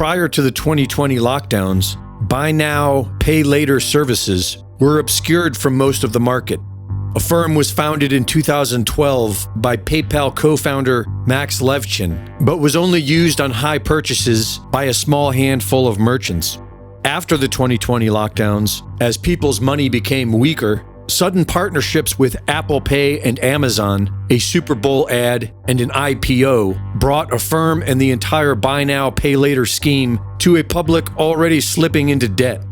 Prior to the 2020 lockdowns, buy now, pay later services were obscured from most of the market. Affirm was founded in 2012 by PayPal co-founder Max Levchin, but was only used on high purchases by a small handful of merchants. After the 2020 lockdowns, as people's money became weaker, sudden partnerships with Apple Pay and Amazon, a Super Bowl ad, and an IPO brought Affirm and the entire buy now, pay later scheme to a public already slipping into debt.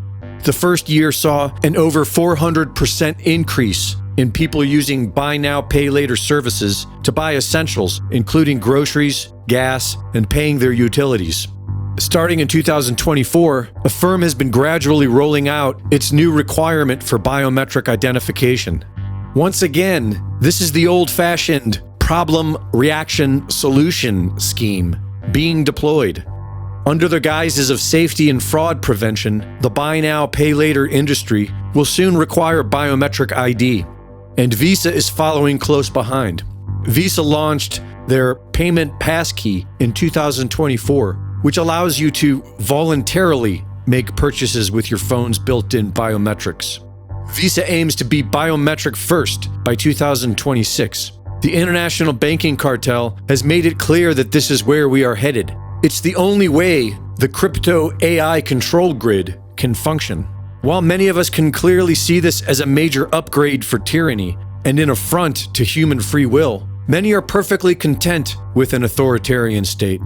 The first year saw an over 400% increase in people using buy now, pay later services to buy essentials, including groceries, gas, and paying their utilities. Starting in 2024, Affirm has been gradually rolling out its new requirement for biometric identification. Once again, this is the old-fashioned problem, reaction, solution scheme being deployed. Under the guises of safety and fraud prevention, the buy now, pay later industry will soon require biometric ID, and Visa is following close behind. Visa launched their payment passkey in 2024, which allows you to voluntarily make purchases with your phone's built-in biometrics. Visa aims to be biometric first by 2026. The international banking cartel has made it clear that this is where we are headed. It's the only way the crypto AI control grid can function. While many of us can clearly see this as a major upgrade for tyranny and an affront to human free will, many are perfectly content with an authoritarian state.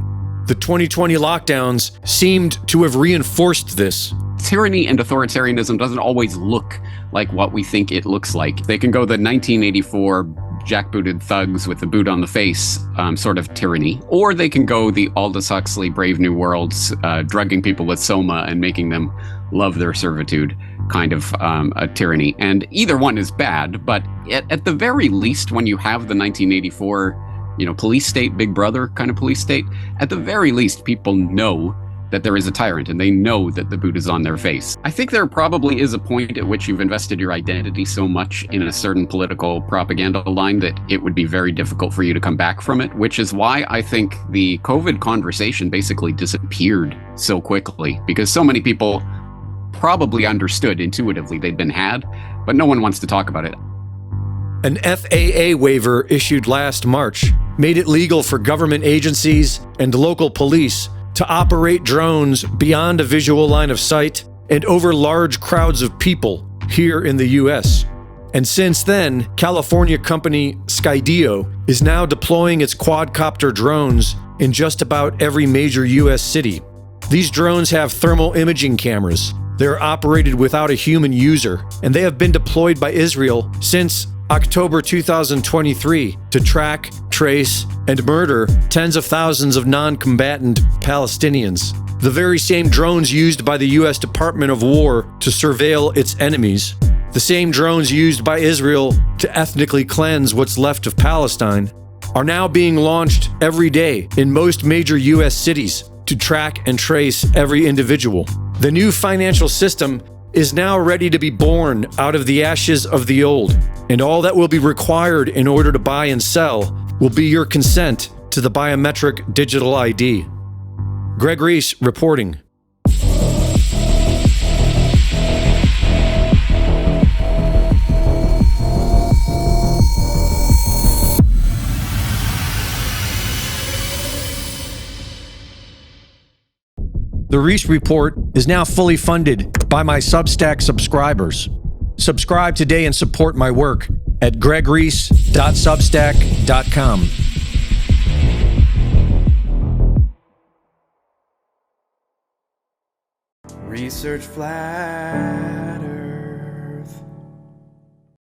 The 2020 lockdowns seemed to have reinforced this. Tyranny and authoritarianism doesn't always look like what we think it looks like. They can go the 1984 jackbooted thugs with the boot on the face sort of tyranny, or they can go the Aldous Huxley Brave New Worlds, drugging people with soma and making them love their servitude kind of a tyranny. And either one is bad, but at the very least, when you have the 1984 police state, Big Brother kind of police state, at the very least, people know that there is a tyrant and they know that the boot is on their face. I think there probably is a point at which you've invested your identity so much in a certain political propaganda line that it would be very difficult for you to come back from it, which is why I think the COVID conversation basically disappeared so quickly, because so many people probably understood intuitively they'd been had, but no one wants to talk about it. An FAA waiver issued last March made it legal for government agencies and local police to operate drones beyond a visual line of sight and over large crowds of people here in the US. And since then, California company Skydio is now deploying its quadcopter drones in just about every major US city. These drones have thermal imaging cameras. They're operated without a human user, and they have been deployed by Israel since October 2023 to track, trace, and murder tens of thousands of non-combatant Palestinians. The very same drones used by the U.S. Department of War to surveil its enemies, the same drones used by Israel to ethnically cleanse what's left of Palestine, are now being launched every day in most major U.S. cities to track and trace every individual. The new financial system is now ready to be born out of the ashes of the old, and all that will be required in order to buy and sell will be your consent to the biometric digital ID. Greg Reese reporting. The Reese Report is now fully funded by my Substack subscribers. Subscribe today and support my work at gregreese.substack.com. Research flat Earth.